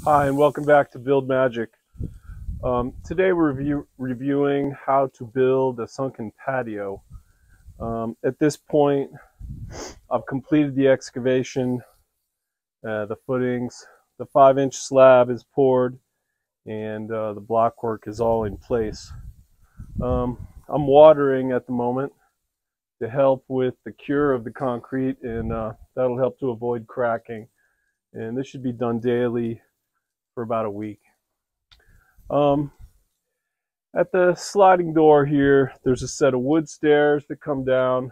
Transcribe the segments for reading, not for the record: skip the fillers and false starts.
Hi, and welcome back to Build Magic. Today we're reviewing how to build a sunken patio. At this point, I've completed the excavation, the footings, the 5-inch slab is poured, and the blockwork is all in place. I'm watering at the moment to help with the cure of the concrete, and that'll help to avoid cracking. And this should be done daily for about a week. At the sliding door here, there's a set of wood stairs that come down.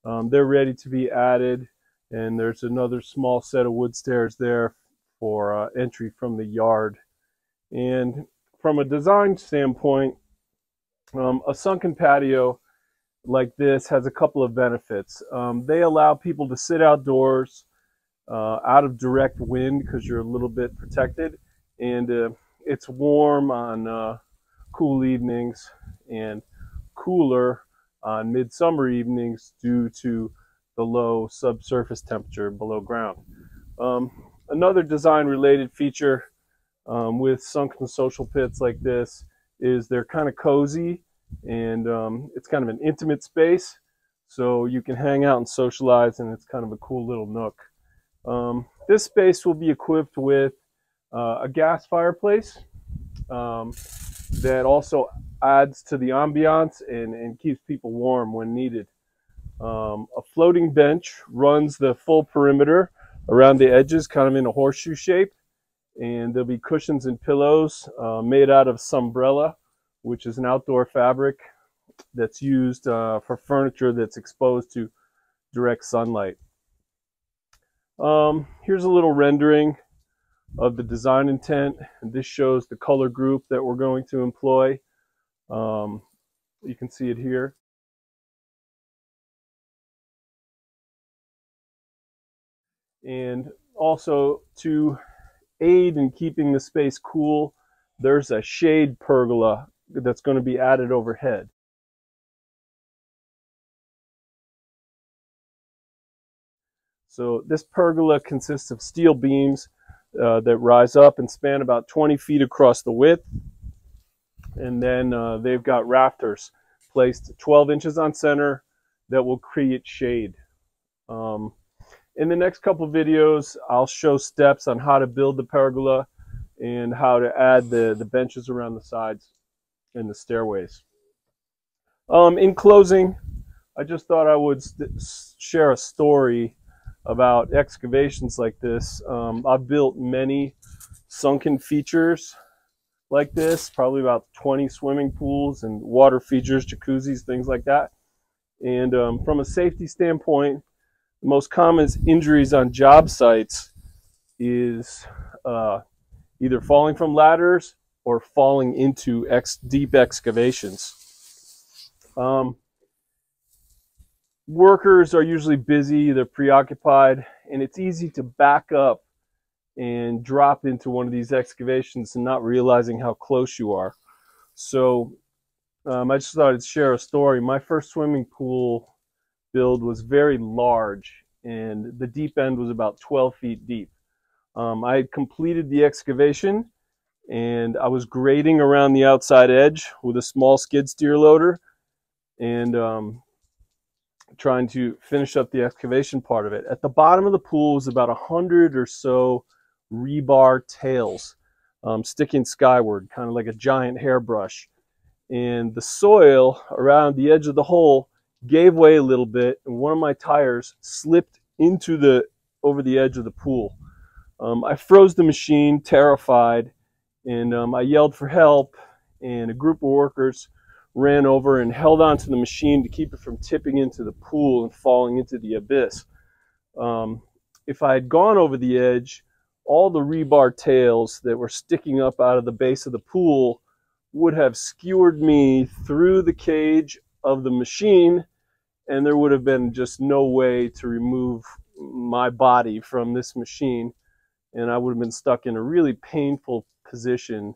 They're ready to be added, and there's another small set of wood stairs there for entry from the yard. And from a design standpoint, a sunken patio like this has a couple of benefits. They allow people to sit outdoors out of direct wind because you're a little bit protected, and it's warm on cool evenings and cooler on midsummer evenings due to the low subsurface temperature below ground. Another design related feature with sunken social pits like this is they're kind of cozy, and it's kind of an intimate space, so you can hang out and socialize, and it's kind of a cool little nook. This space will be equipped with a gas fireplace that also adds to the ambiance and keeps people warm when needed. A floating bench runs the full perimeter around the edges, kind of in a horseshoe shape, and there'll be cushions and pillows made out of Sunbrella, which is an outdoor fabric that's used for furniture that's exposed to direct sunlight. Here's a little rendering of the design intent, and this shows the color group that we're going to employ. You can see it here. And also, to aid in keeping the space cool, there's a shade pergola that's going to be added overhead. So this pergola consists of steel beams that rise up and span about 20 feet across the width. And then they've got rafters placed 12 inches on center that will create shade. In the next couple of videos, I'll show steps on how to build the pergola and how to add the benches around the sides and the stairways. In closing, I just thought I would share a story about excavations like this. I've built many sunken features like this, probably about 20 swimming pools and water features, jacuzzis, things like that. And from a safety standpoint, the most common injuries on job sites is either falling from ladders or falling into deep excavations. Workers are usually busy, they're preoccupied, and it's easy to back up and drop into one of these excavations and not realizing how close you are. So I just thought I'd share a story. My first swimming pool build was very large, and the deep end was about 12 feet deep. I had completed the excavation, and I was grading around the outside edge with a small skid steer loader, and trying to finish up the excavation part of it. At the bottom of the pool was about 100 or so rebar tails sticking skyward, kind of like a giant hairbrush. And the soil around the edge of the hole gave way a little bit, and one of my tires slipped over the edge of the pool. I froze the machine, terrified, and I yelled for help, and a group of workers ran over and held onto the machine to keep it from tipping into the pool and falling into the abyss. If I had gone over the edge, all the rebar tails that were sticking up out of the base of the pool would have skewered me through the cage of the machine, and there would have been just no way to remove my body from this machine, and I would have been stuck in a really painful position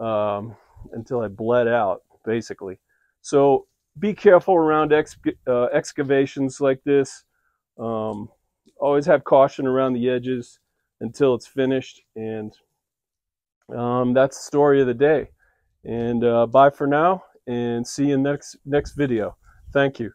until I bled out, basically. So be careful around excavations like this. Always have caution around the edges until it's finished, and That's the story of the day. And bye for now, and see you next video. Thank you.